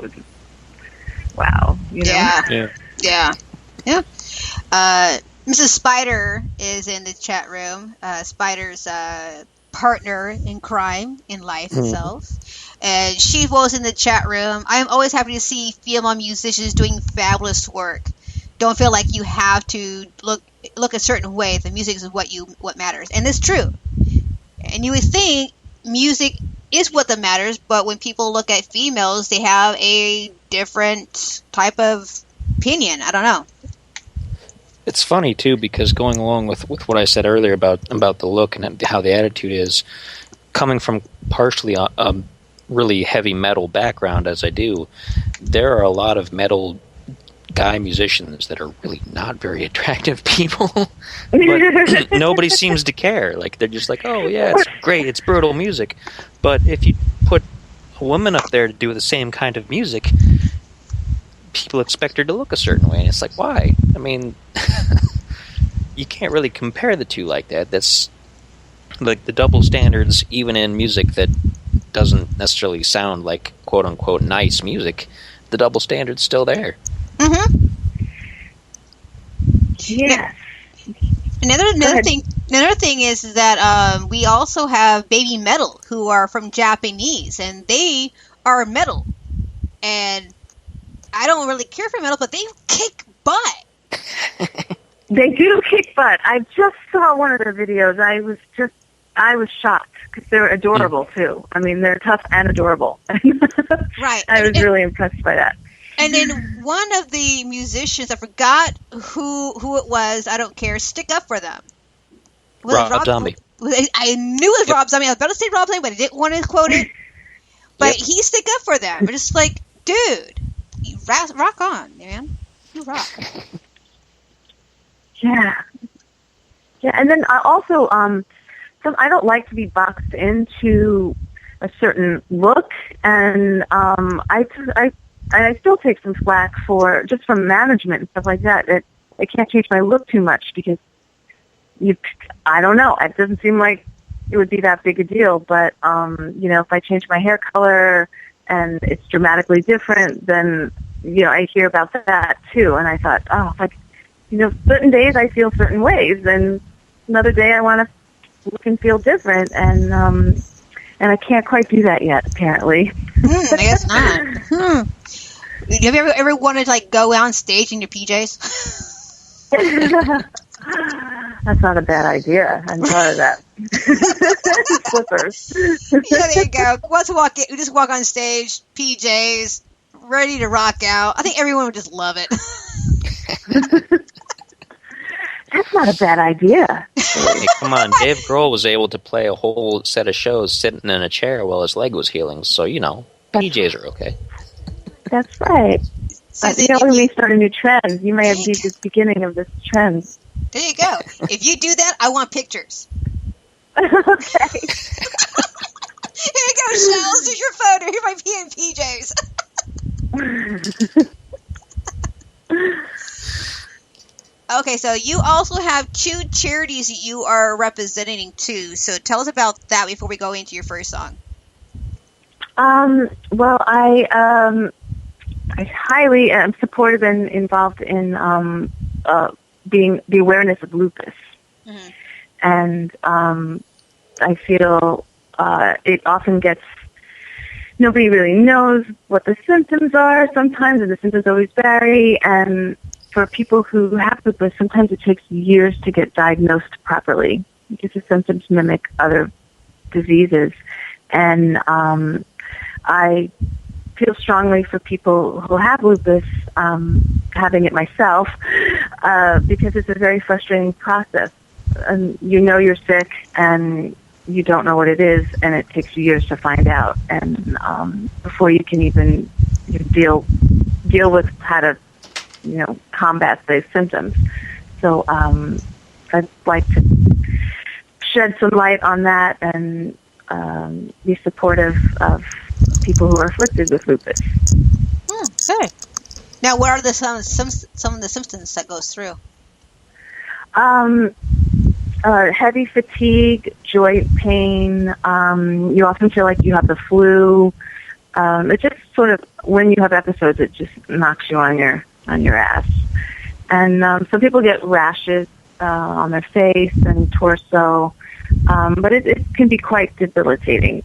was just, wow. You know? Yeah. Mrs. Spider is in the chat room. Spider's partner in crime in life itself. And she was in the chat room. I'm always happy to see female musicians doing fabulous work. Don't feel like you have to look a certain way. The music is what matters. And it's true. And you would think music is what that matters, but when people look at females, they have a different type of opinion. I don't know. It's funny, too, because going along with what I said earlier about the look and how the attitude is, coming from partially a really heavy metal background as I do, there are a lot of metal guy musicians that are really not very attractive people, but nobody seems to care. Like, they're just like, oh, yeah, it's great, it's brutal music. But if you put a woman up there to do the same kind of music, people expect her to look a certain way, and it's like, why? I mean, you can't really compare the two like that. That's like the double standards, even in music that doesn't necessarily sound like quote-unquote nice music, the double standard's still there. Mm-hmm. Yes. Another thing is that we also have baby metal who are from Japanese, and they are metal. And I don't really care for metal, but they kick butt. They do kick butt. I just saw one of their videos. I was shocked because they're adorable too. I mean, they're tough and adorable. Right. I was really impressed by that. And then one of the musicians, I forgot who it was, I don't care, stick up for them. Rob Zombie. I knew it was Rob Zombie. I was about to say Rob Zombie, but I didn't want to quote it. But he stick up for them. But it's like, dude, you rock on, man. You rock. Yeah. And then I also, I don't like to be boxed into a certain look, and I still take some flack just from management and stuff like that. I can't change my look too much because I don't know. It doesn't seem like it would be that big a deal. But if I change my hair color and it's dramatically different, then I hear about that too. And I thought, certain days I feel certain ways, and another day I want to look and feel different, and I can't quite do that yet, apparently. I guess not. Have you ever wanted to go on stage in your PJs? That's not a bad idea. I thought of that. Slippers. There you go. You just walk on stage, PJs, ready to rock out. I think everyone would just love it. That's not a bad idea. Hey, come on. Dave Grohl was able to play a whole set of shows sitting in a chair while his leg was healing, so, PJs are okay. That's right. We may start a new trend. You may have been the beginning of this trend. There you go. If you do that, I want pictures. Okay. Here you go, Shels. Here's your photo. Here's my PJs. Okay, so you also have two charities that you are representing too. So tell us about that before we go into your first song. Well, I highly am supportive and involved in being the awareness of lupus, and I feel it often gets. Nobody really knows what the symptoms are sometimes, and the symptoms always vary. And for people who have lupus, sometimes it takes years to get diagnosed properly because the symptoms mimic other diseases. And I feel strongly for people who have lupus, having it myself, because it's a very frustrating process. And you're sick, and you don't know what it is, and it takes years to find out. And before you can even deal with how to combat those symptoms. So I'd like to shed some light on that and be supportive of people who are afflicted with lupus. Good. Now, what are some of the symptoms that goes through? Heavy fatigue, joint pain. You often feel like you have the flu. it just sort of, when you have episodes, it just knocks you on your ass. And some people get rashes on their face and torso, but it can be quite debilitating.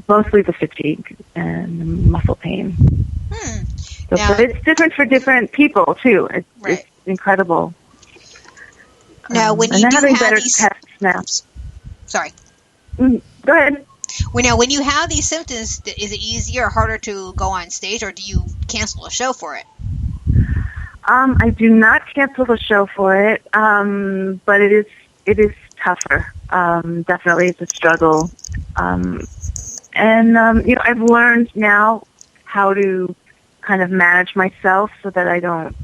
Mostly the fatigue and the muscle pain. So, but it's different for different people too. It's incredible. Now, when you and they're having have better these tests now. Sorry. Go ahead. When you have these symptoms, is it easier or harder to go on stage, or do you cancel a show for it? I do not cancel the show for it, but it is tougher. Definitely, it's a struggle. I've learned now how to kind of manage myself so that I don't,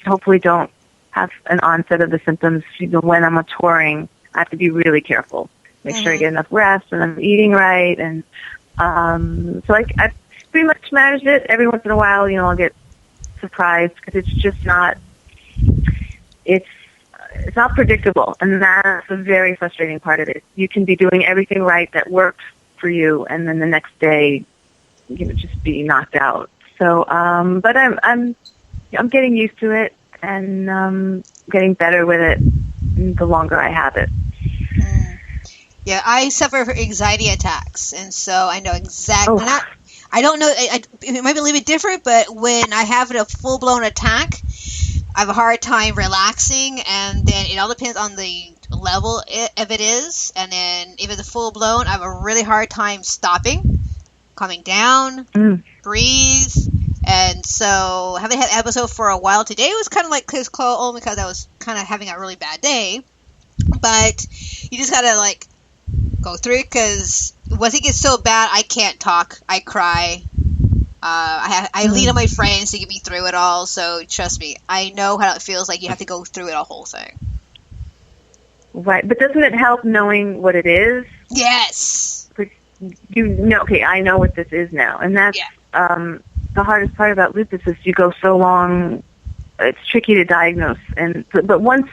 hopefully don't have an onset of the symptoms. When I'm touring, I have to be really careful. Make sure I get enough rest and I'm eating right. And so I pretty much managed it. Every once in a while, I'll get surprised because it's just not, it's not predictable. And that's a very frustrating part of it. You can be doing everything right that works for you, and then the next day, just be knocked out. So, but I'm getting used to it and getting better with it the longer I have it. Yeah, I suffer from anxiety attacks, and so I know exactly. I don't know. It might be a little bit different, but when I have a full-blown attack, I have a hard time relaxing, and then it all depends on the level if it is. And then if it's a full-blown, I have a really hard time stopping, coming down, breathe. And so I haven't had an episode for a while. Today it was kind of like only because I was kind of having a really bad day. But you just got to go through it, because once it gets so bad, I can't talk. I cry. I lean on my friends to get me through it all. So trust me, I know how it feels like. You have to go through it, a whole thing. Right, but doesn't it help knowing what it is? Yes. Okay, I know what this is now, and that's the hardest part about lupus is you go so long. It's tricky to diagnose, but once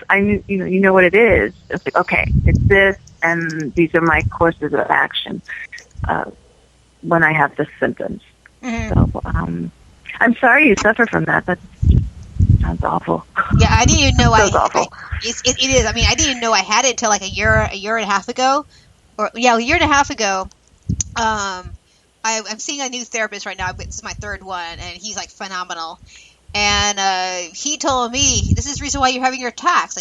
you know what it is, it's like, okay, it's this, and these are my courses of action when I have the symptoms. So I'm sorry you suffer from that. That sounds awful. Yeah, I didn't even know. Awful. It is. I mean, I didn't even know I had it until a year and a half ago, a year and a half ago. I'm seeing a new therapist right now. This is my third one, and he's phenomenal. And he told me, this is the reason why you're having your attacks.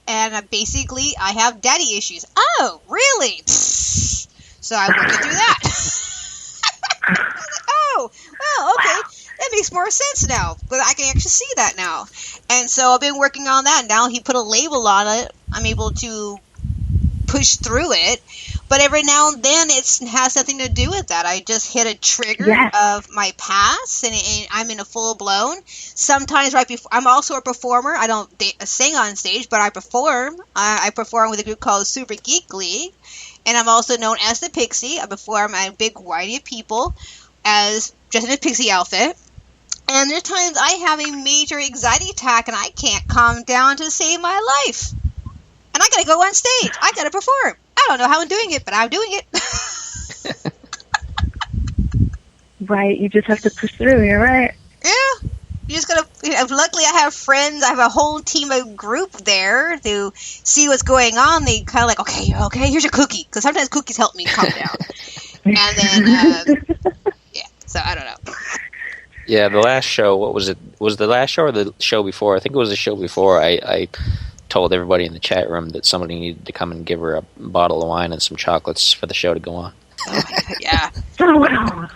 And basically, I have daddy issues. Oh, really? So I went through that. I was like, oh, well, okay. That makes more sense now. But I can actually see that now. And so I've been working on that. Now he put a label on it. I'm able to push through it. But every now and then it has something to do with that. I just hit a trigger of my past, and I'm in a full-blown. Sometimes right before, I'm also a performer. I don't sing on stage, but I perform. I perform with a group called Super Geek League, and I'm also known as the Pixie. I perform a big variety of people as just in a pixie outfit. And there's times I have a major anxiety attack, and I can't calm down to save my life. And I gotta go on stage. I gotta perform. I don't know how I'm doing it, but I'm doing it. Right, you just have to push through. You're right. Yeah, you just gotta. Luckily, I have friends. I have a whole team of group there to see what's going on. They kind of okay, here's your cookie, because sometimes cookies help me calm down. And then, so I don't know. Yeah, the last show. What was it? Was the last show or the show before? I think it was the show before. I told everybody in the chat room that somebody needed to come and give her a bottle of wine and some chocolates for the show to go on. Oh my God, yeah. Oh, wow.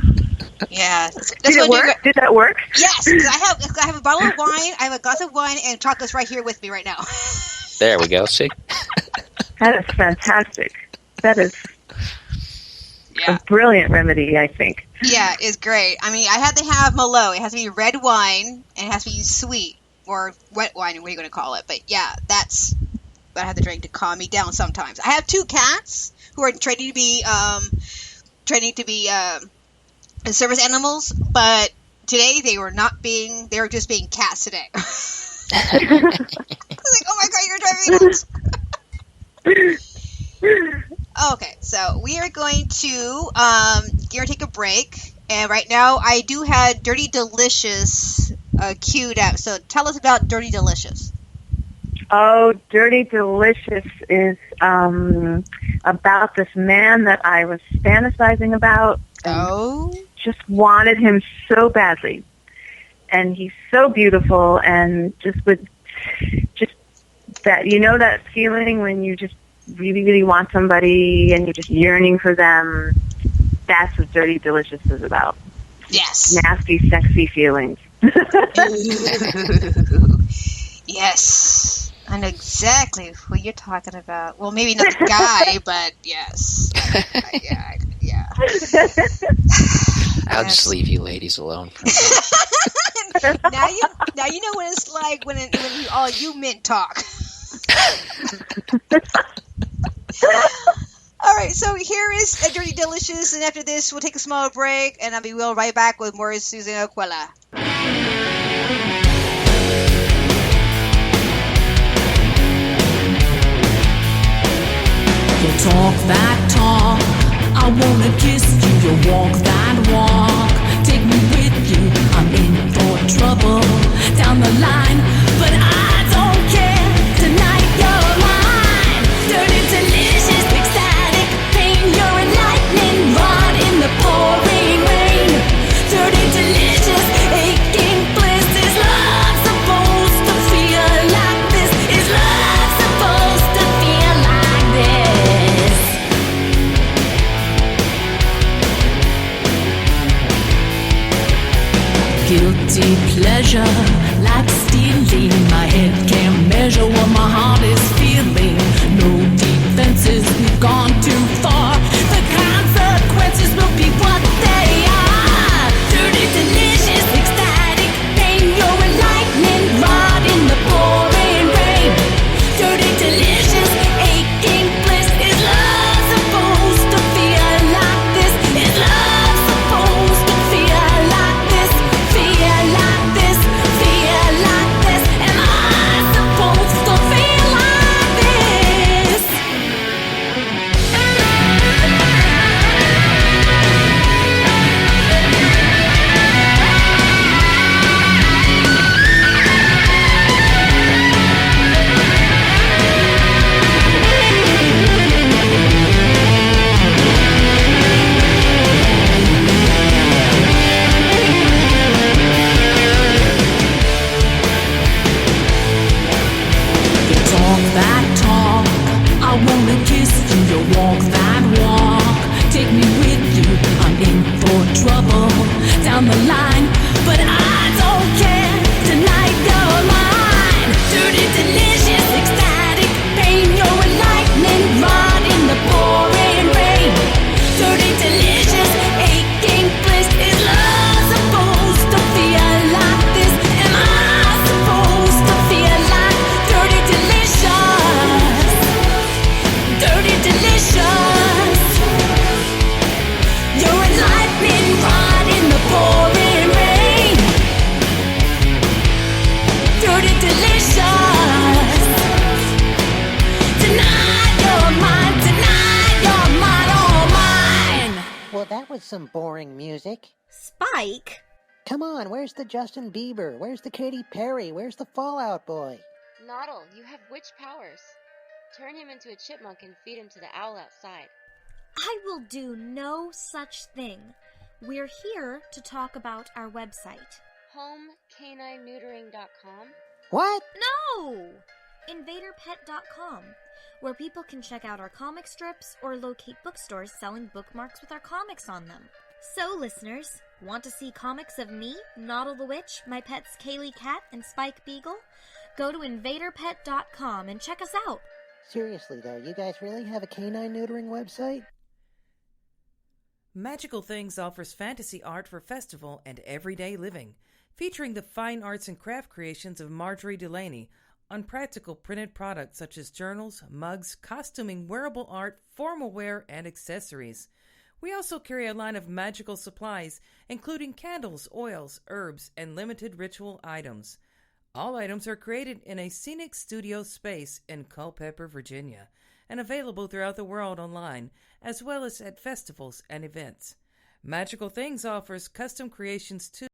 Yeah. Did it work? Did that work? Yes. I have a bottle of wine, I have a glass of wine, and chocolates right here with me right now. There we go. See? That is fantastic. That is a brilliant remedy, I think. Yeah, it's great. I mean, I had to have Merlot. It has to be red wine, and it has to be sweet. Or wet wine, what are you going to call it? But yeah, that's what I have to drink to calm me down sometimes. I have two cats who are training to be service animals, but today they were just being cats today. I was like, oh my God, you're driving me nuts. Okay, so we are going to take a break, and right now I do have Dirty Delicious queued up. So tell us about Dirty Delicious. Oh, Dirty Delicious is about this man that I was fantasizing about. And just wanted him so badly. And he's so beautiful, and just that, that feeling when you just really, really want somebody and you're just yearning for them. That's what Dirty Delicious is about. Yes. Nasty, sexy feelings. Yes. I know exactly who you're talking about. Well, maybe not the guy, but yes. Yeah. I'll just leave you ladies alone for a minute. Now you know what it's like when you all you men talk. All right, so here is a Dirty Delicious, and after this, we'll take a small break, and I'll be right back with more Susan Aquila. You talk that talk, I wanna kiss you. You walk that walk, take me with you. I'm in for trouble down the line, but I don't care. Tonight you're mine. Dirty, delicious, ecstatic pain. You're a lightning rod in the pouring rain. Dirty, delicious, aching bliss. Is love supposed to feel like this? Is love supposed to feel like this? Guilty pleasure, like stealing. My head can't measure what my heart is feeling. No defenses, we've gone too far. The consequences will be what they are. Dirty, delicious, ecstatic pain. You're a lightning rod in the pouring rain. Dirty, delicious, aching bliss. Is love supposed to feel like this? Is love supposed to feel like this? Feel like this, feel like this. Am I supposed to feel like this? You talk that talk, I wanna kiss you. You walk that walk, take me with you. I'm in for trouble down the line, but I don't care. Tonight you're mine. Dirty, delicious, ecstatic pain. You're a lightning rod in the pouring rain. Dirty, delicious, aching bliss. Is love supposed to feel like this? Am I supposed to feel like dirty, delicious? Dirty, delicious. You're a lightning rod in the pouring rain. Dirty, delicious. Tonight you're mine, all mine. Well, that was some boring music. Spike? Come on, where's the Justin Bieber? Where's the Katy Perry? Where's the Fall Out Boy? Noddle, you have witch powers. Turn him into a chipmunk and feed him to the owl outside. I will do no such thing. We're here to talk about our website. HomeCanineNeutering.com. What? No! InvaderPet.com, where people can check out our comic strips or locate bookstores selling bookmarks with our comics on them. So, listeners, want to see comics of me, Noddle the Witch, my pets Kaylee Cat and Spike Beagle? Go to InvaderPet.com and check us out. Seriously, though, you guys really have a canine neutering website? Magical Things offers fantasy art for festival and everyday living, featuring the fine arts and craft creations of Marjorie Delaney on practical printed products such as journals, mugs, costuming, wearable art, formal wear, and accessories. We also carry a line of magical supplies, including candles, oils, herbs, and limited ritual items. All items are created in a scenic studio space in Culpeper, Virginia. and available throughout the world online, as well as at festivals and events. Magical Things offers custom creations too.